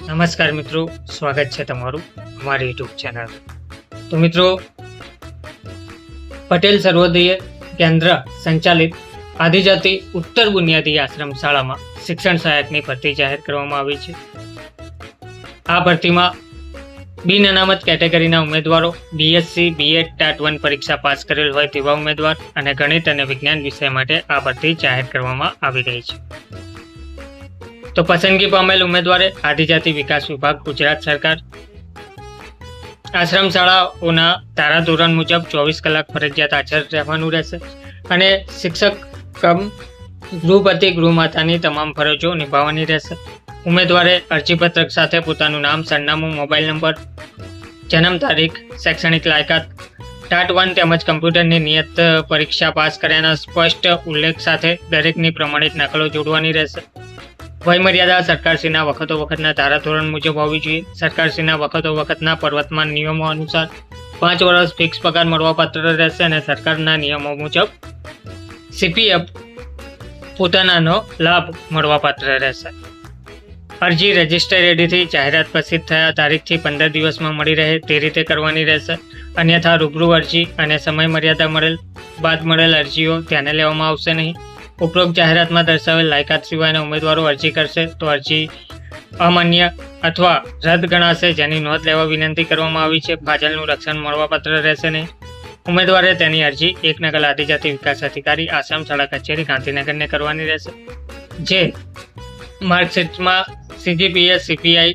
નમસ્કાર મિત્રો, સ્વાગત છે તમારું અમારી યુટ્યુબ ચેનલ. તો મિત્રો, પટેલ સર્વોદય કેન્દ્ર સંચાલિત આદિજાતિ ઉત્તર બુનિયાદી આશ્રમ શાળામાં શિક્ષણ સહાયકની ભરતી જાહેર કરવામાં આવી છે. આ ભરતીમાં બિન અનામત કેટેગરીના ઉમેદવારો, બીએસસી બીએડ ટાટ 1 પરીક્ષા પાસ કરેલ હોય તેવા ઉમેદવાર અને ગણિત અને વિજ્ઞાન વિષય માટે આ ભરતી જાહેર કરવામાં આવી રહી છે. તો પસંદગી પામેલ ઉમેદવારે આદિજાતિ વિકાસ વિભાગ, ગુજરાત સરકાર, આશ્રમ શાળાઓના ધારાધોરણ મુજબ 24 કલાક ફરજિયાત હાજર રહેવાનું રહેશે અને શિક્ષક કમ ગૃહપતિ ગૃહમાતાની તમામ ફરજો નિભાવવાની રહેશે. ઉમેદવારે અરજીપત્રક સાથે પોતાનું નામ, સરનામું, મોબાઈલ નંબર, જન્મ તારીખ, શૈક્ષણિક લાયકાત, ટાટ 1 તેમજ કમ્પ્યુટરની નિયત પરીક્ષા પાસ કર્યાના સ્પષ્ટ ઉલ્લેખ સાથે દરેકની પ્રમાણિત નકલો જોડવાની રહેશે. વયમર્યાદા સરકારશ્રીના વખતો વખતના ધારાધોરણ મુજબ હોવી જોઈએ. સરકારશ્રીના વખતો વખતના પ્રવર્તમાન નિયમો અનુસાર 5 વર્ષ ફિક્સ પગાર મળવાપાત્ર રહેશે અને સરકારના નિયમો મુજબ સીપીએફ પોતાનાનો લાભ મળવાપાત્ર રહેશે. અરજી રજિસ્ટર એડીથી જાહેરાત પ્રસિદ્ધ થયા તારીખથી 15 દિવસમાં મળી રહે તે રીતે કરવાની રહેશે. અન્યથા રૂબરૂ અરજી અને સમય મર્યાદા બાદ મળેલ અરજીઓ ધ્યાને લેવામાં આવશે નહીં. ઉપરોક્ત જાહેરાતમાં દર્શાવેલ લાયકાત સિવાયના ઉમેદવારો અરજી કરશે તો અરજી અમાન્ય અથવા રદ ગણાશે, જેની નોંધ લેવા વિનંતી કરવામાં આવી છે. ફાજલનું રક્ષણ મળવાપાત્ર રહેશે નહીં. ઉમેદવારે તેની અરજી 1 નકલ આદિજાતિ વિકાસ અધિકારી, આશ્રમ શાળા કચેરી, ગાંધીનગરને કરવાની રહેશે. જે માર્કશીટમાં CGPS CPI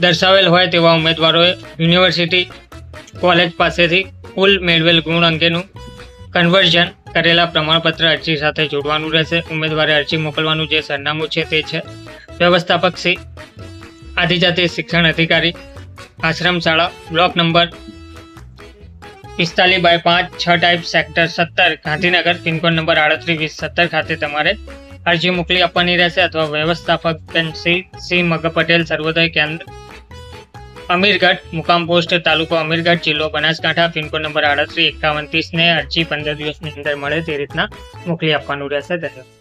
દર્શાવેલ હોય તેવા ઉમેદવારોએ યુનિવર્સિટી કોલેજ પાસેથી કુલ મેળવેલ ગુણ અંગેનું કન્વર્ઝન કરેલા પ્રમાણપત્ર અરજી સાથે જોડવાનું રહેશે. ઉમેદવારે અરજી મોકલવાનું જે સરનામું છે તે છે: વ્યવસ્થાપક શ્રી આદિજાતિ શિક્ષણ અધિકારી, આશ્રમ શાળા, block number 45/5, 6 type, sector 17, Gandhinagar, pincode number 382070 ખાતે તમારે અરજી મોકલી આપવાની રહેશે. અથવા વ્યવસ્થાપક શ્રી મગ પટેલ સર્વોદય કેન્દ્ર, અમીરગઢ, મુકામ પોસ્ટ, તાલુકો અમીરગઢ, જિલ્લો બનાસકાંઠા, પિનકોડ નંબર 385130 ને અરજી 15 દિવસની અંદર મળે તે રીતના મોકલી આપવાનું રહેશે. ધન્યવાદ.